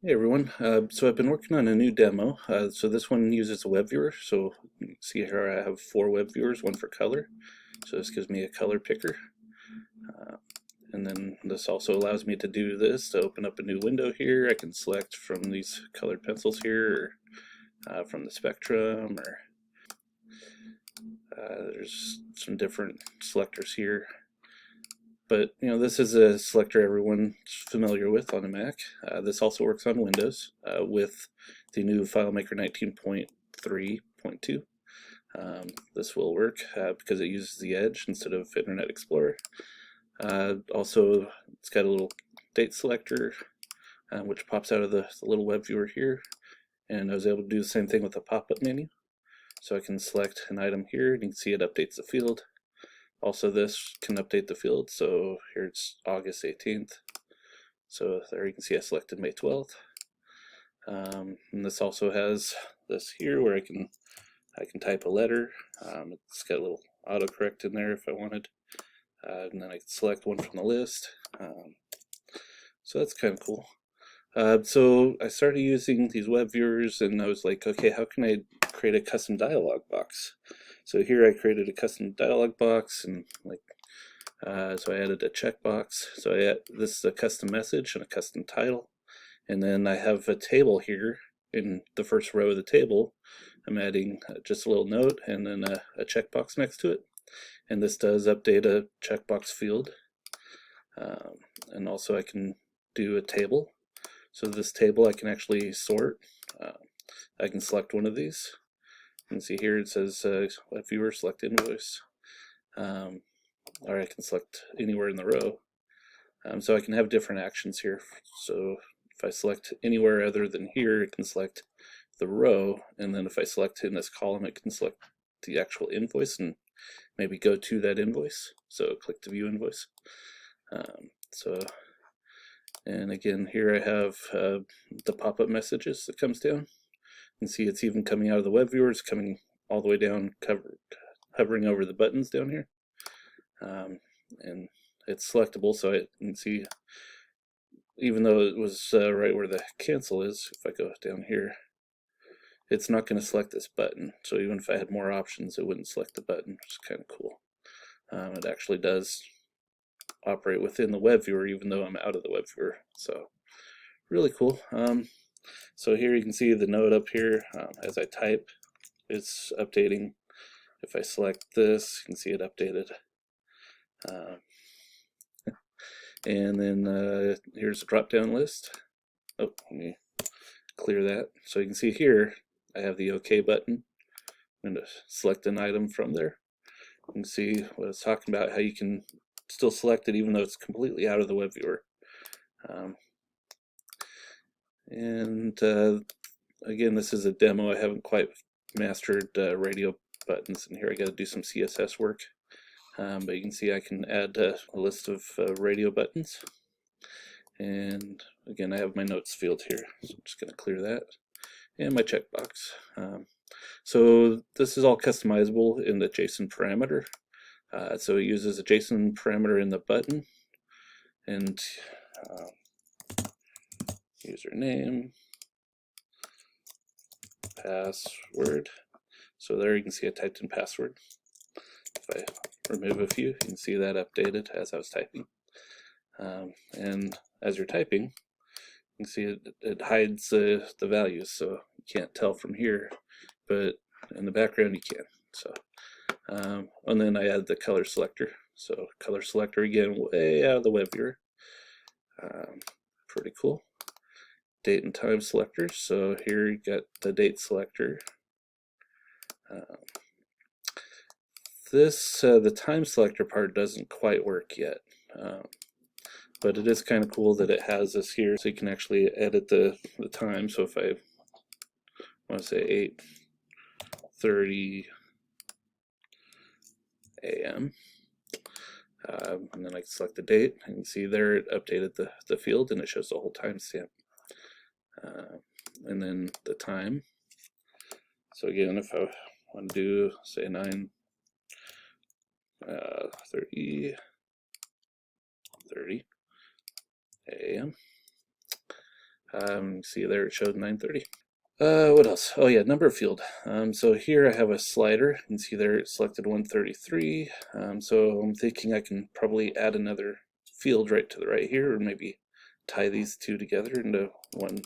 Hey everyone, so I've been working on a new demo. So this one uses a web viewer. So you can see here I have 4 web viewers, one for color. So this gives me a color picker. And then this also allows me to do this, to open up a new window here. I can select from these colored pencils here, or from the spectrum, or there's some different selectors here. But this is a selector everyone's familiar with on a Mac. This also works on Windows with the new FileMaker 19.3.2. This will work because it uses the Edge instead of Internet Explorer. Also, it's got a little date selector which pops out of the little web viewer here. And I was able to do the same thing with the pop-up menu. So I can select an item here and you can see it updates the field. Also, this can update the field, so here it's August 18th. So there you can see I selected May 12th. And this also has this here where I can type a letter. It's got a little autocorrect in there if I wanted. And then I can select one from the list. So that's kind of cool. So I started using these web viewers and I was like, okay, how can I create a custom dialog box? So here I created a custom dialog box and so I added a checkbox. So this is a custom message and a custom title. And then I have a table here in the first row of the table. I'm adding just a little note and then a checkbox next to it. And this does update a checkbox field. And also I can do a table. So this table I can actually sort. I can select one of these. You can see here it says Webviewer, select invoice. Or I can select anywhere in the row. So I can have different actions here. So if I select anywhere other than here, it can select the row. And then if I select in this column, it can select the actual invoice and maybe go to that invoice. So click to view invoice. And again, here I have the pop-up messages that comes down. You can see it's even coming out of the web viewer. It's coming all the way down, hovering over the buttons down here. And it's selectable, so you can see, even though it was right where the cancel is, if I go down here, it's not going to select this button. So even if I had more options, it wouldn't select the button, which is kind of cool. It actually does operate within the web viewer even though I'm out of the web viewer, so really cool. So here you can see the note up here as I type, it's updating. If I select this, you can see it updated. And then here's a drop down list. Oh, let me clear that. So you can see here I have the OK button. I'm going to select an item from there. You can see what I was talking about, how you can still select it even though it's completely out of the web viewer. Again, this is a demo. I haven't quite mastered radio buttons, and here I got to do some CSS work. But you can see I can add a list of radio buttons. And again, I have my notes field here, so I'm just going to clear that. And my checkbox. So this is all customizable in the JSON parameter. So it uses a JSON parameter in the button, and username, password. So there you can see I typed in password. If I remove a few, you can see that updated as I was typing. And as you're typing, you can see it hides the values, so you can't tell from here, but in the background you can. So, and then I added the color selector. So color selector again, way out of the web viewer. Pretty cool. Date and time selectors. So here you got the date selector. The time selector part doesn't quite work yet, but it is kind of cool that it has this here, so you can actually edit the time. So if I want to say 8:30 a.m. And then I can select the date, and you can see there it updated the field and it shows the whole timestamp. And then the time. So again, if I want to do, say, 9:30 a.m. See there it showed 930. What else? Oh yeah, number field. So here I have a slider. You can see there it selected 133. So I'm thinking I can probably add another field right to the right here, or maybe tie these two together into one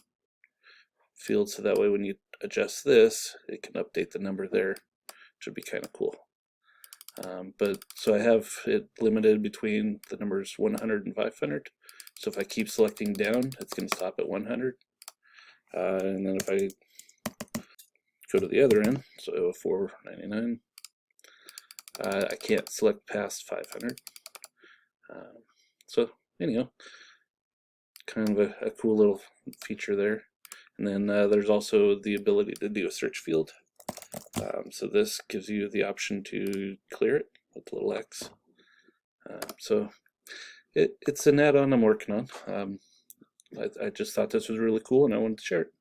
field, so that way when you adjust this, it can update the number there. Should be kind of cool. But so I have it limited between the numbers 100 and 500. So if I keep selecting down, it's going to stop at 100. And then if I go to the other end, so 499, I can't select past 500. So anyhow, kind of a cool little feature there. And then there's also the ability to do a search field. So this gives you the option to clear it with the little X. So it's an add-on I'm working on. I just thought this was really cool and I wanted to share it.